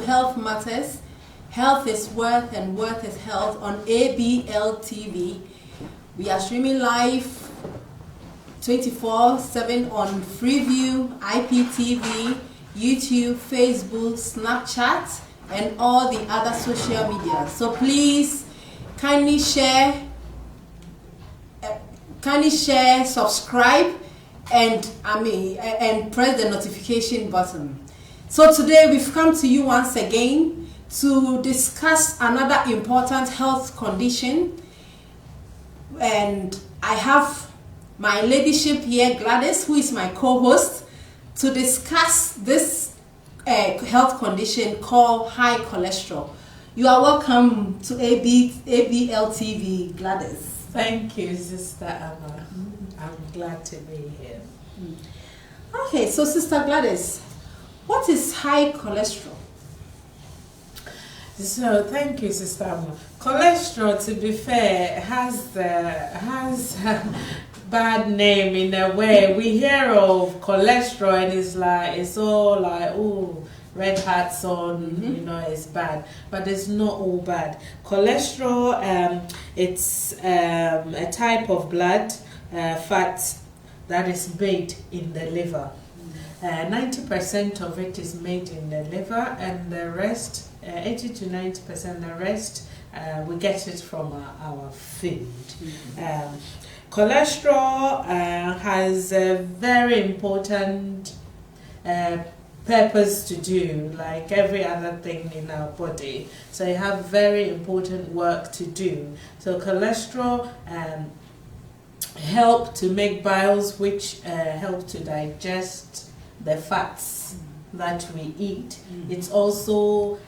Health Matters. Health is worth and worth is health on ABL TV. We are streaming live 24/7 on Freeview, IPTV, YouTube, Facebook, Snapchat, and all the other social media. So please kindly share, subscribe, and press the notification button. So today we've come to you once again to discuss another important health condition, and I have my ladyship here, Gladys, who is my co-host, to discuss this health condition called high cholesterol. You are welcome to ABL TV, Gladys. Thank you, Sister Amma. I'm glad to be here. Okay, so Sister Gladys, what is high cholesterol? So thank you, Sister Amma. Cholesterol, to be fair, has a bad name in a way. We hear of cholesterol and it's all like, oh, red hats on, you know, it's bad, but it's not all bad. Cholesterol, it's a type of blood fat that is made in the liver. 90% of it is made in the liver, and the rest, 80 to 90%, the rest, we get it from our food. Cholesterol has a very important purpose to do, like every other thing in our body. So you have very important work to do. So cholesterol help to make biles, which help to digest the fats that we eat. It also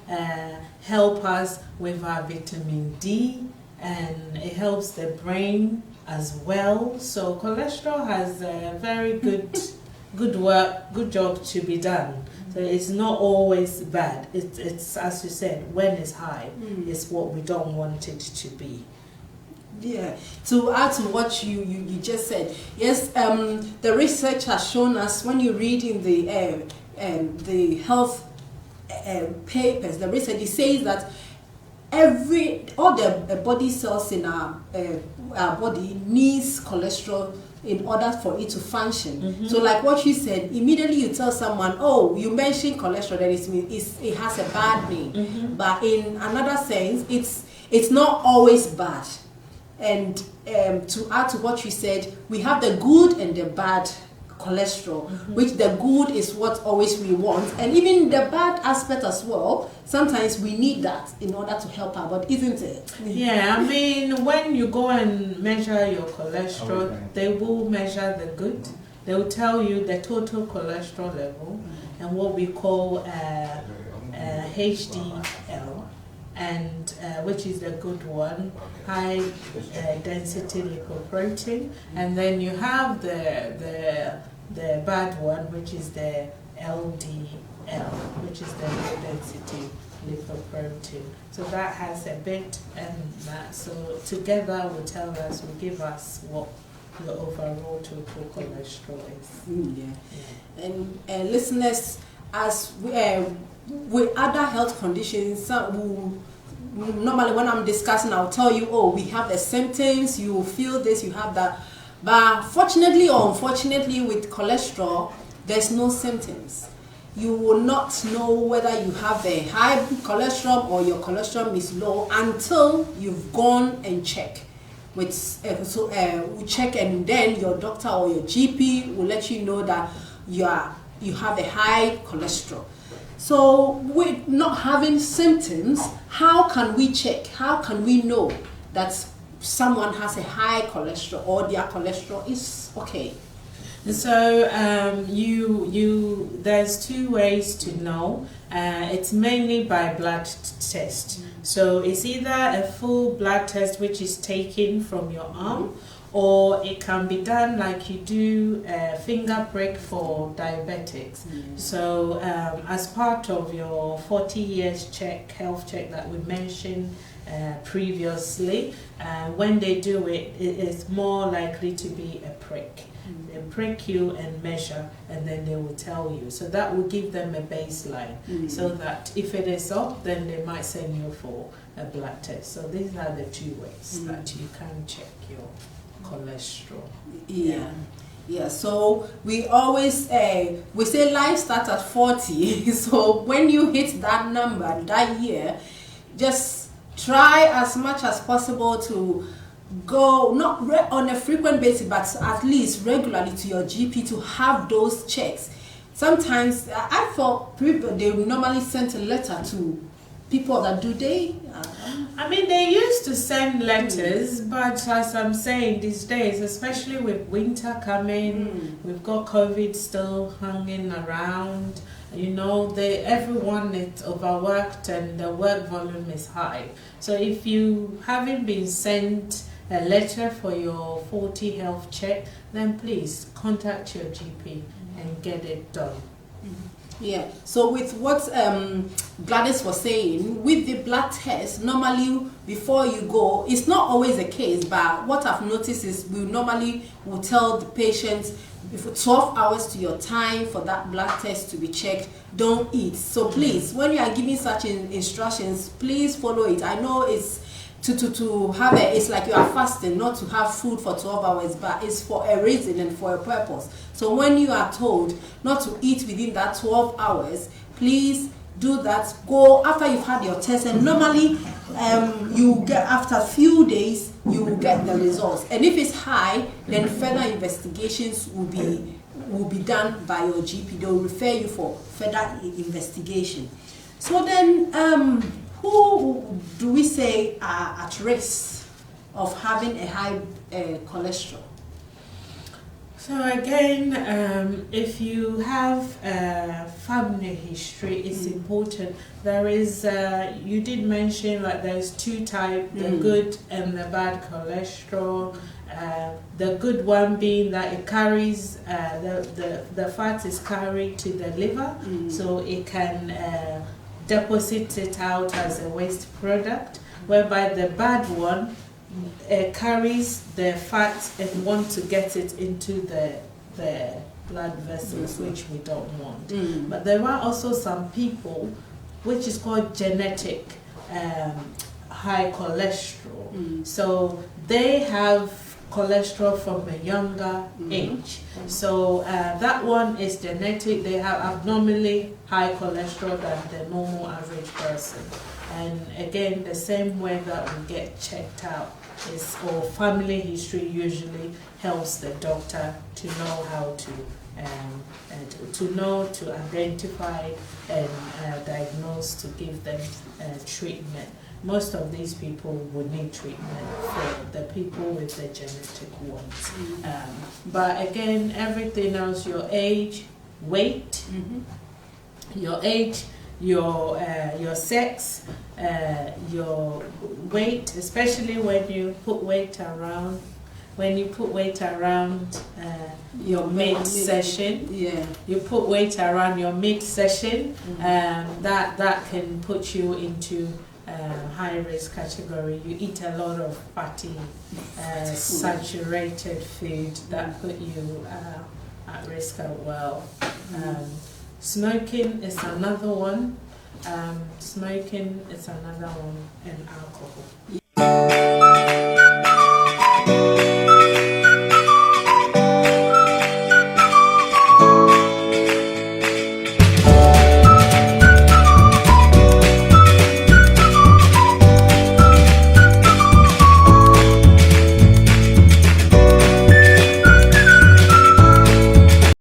help us with our vitamin D, and it helps the brain as well. So cholesterol has a very good job to be done. So it's not always bad. It's as you said, when it's high, it's what we don't want it to be. Yeah, to add to what you just said, yes, the research has shown us, when you read in the health papers, the research, it says that all the body cells in our body needs cholesterol in order for it to function. So like what you said, immediately you tell someone, oh, you mentioned cholesterol, that it has a bad name. But in another sense, it's not always bad. And to add to what you said, we have the good and the bad cholesterol, which the good is what always we want, and even the bad aspect as well. Sometimes we need that in order to help our body, isn't it? Yeah, I mean, when you go and measure your cholesterol, they will measure the good. They will tell you the total cholesterol level and what we call HDL. And which is the good one, high density lipoprotein, and then you have the bad one, which is the LDL, which is the low density lipoprotein. So that has a bit, and that, so together will give us what the overall total cholesterol is. And listeners, as with other health conditions, normally when I'm discussing, I'll tell you, oh, we have the symptoms, you feel this, you have that. But fortunately or unfortunately, with cholesterol, there's no symptoms. You will not know whether you have the high cholesterol or your cholesterol is low until you've gone and checked. We check, and then your doctor or your GP will let you know that you have a high cholesterol. So with not having symptoms, how can we check? How can we know that someone has a high cholesterol or their cholesterol is okay? So there's two ways to know. It's mainly by blood test. So it's either a full blood test, which is taken from your arm, or it can be done like you do a finger prick for diabetics. So as part of your 40 years health check that we mentioned previously. When they do it, it's more likely to be a prick. They prick you and measure, and then they will tell you. So that will give them a baseline, so that if it is up, then they might send you for a blood test. So these are the two ways that you can check your cholesterol. Yeah, so we always we say life starts at 40. So when you hit that number that year, just try as much as possible to go not on a frequent basis, but at least regularly to your GP to have those checks. Sometimes I thought people, they normally send a letter to people that do they. I mean, they used to send letters, but as I'm saying these days, especially with winter coming, we've got COVID still hanging around. You know, everyone is overworked and the work volume is high. So if you haven't been sent a letter for your 40 health check, then please contact your GP and get it done. Yeah, so with what Gladys was saying, with the blood test, normally before you go, it's not always the case, but what I've noticed is we normally will tell the patients before 12 hours to your time for that blood test to be checked, don't eat. So please, when you are giving such instructions, please follow it. I know it's to have it's like you are fasting, not to have food for 12 hours, but it's for a reason and for a purpose. So when you are told not to eat within that 12 hours, please do that. Go after you've had your test, and normally you get, after a few days, you will get the results. And if it's high, then further investigations will be done by your GP. They will refer you for further investigation. So then, who do we say are at risk of having a high cholesterol? So again, if you have family history, it's important. There is, you did mention like there's two types, the good and the bad cholesterol. The good one being that it carries, the fat is carried to the liver, so it can deposit it out as a waste product, whereby the bad one carries the fat and want to get it into the blood vessels, which we don't want. But there are also some people, which is called genetic high cholesterol. So they have cholesterol from a younger age. So that one is genetic. They have abnormally high cholesterol than the normal average person. And again, the same way that we get checked out is, or family history usually helps the doctor to know how to identify and diagnose, to give them treatment. Most of these people would need treatment for the people with the genetic ones. But again, everything else, your age, weight, your age, your sex, your weight, especially when you put weight around. When you put weight around your mid-session, you put weight around your mid-session, that can put you into high-risk category. You eat a lot of fatty, saturated food that put you at risk as well. Smoking is another one. And alcohol.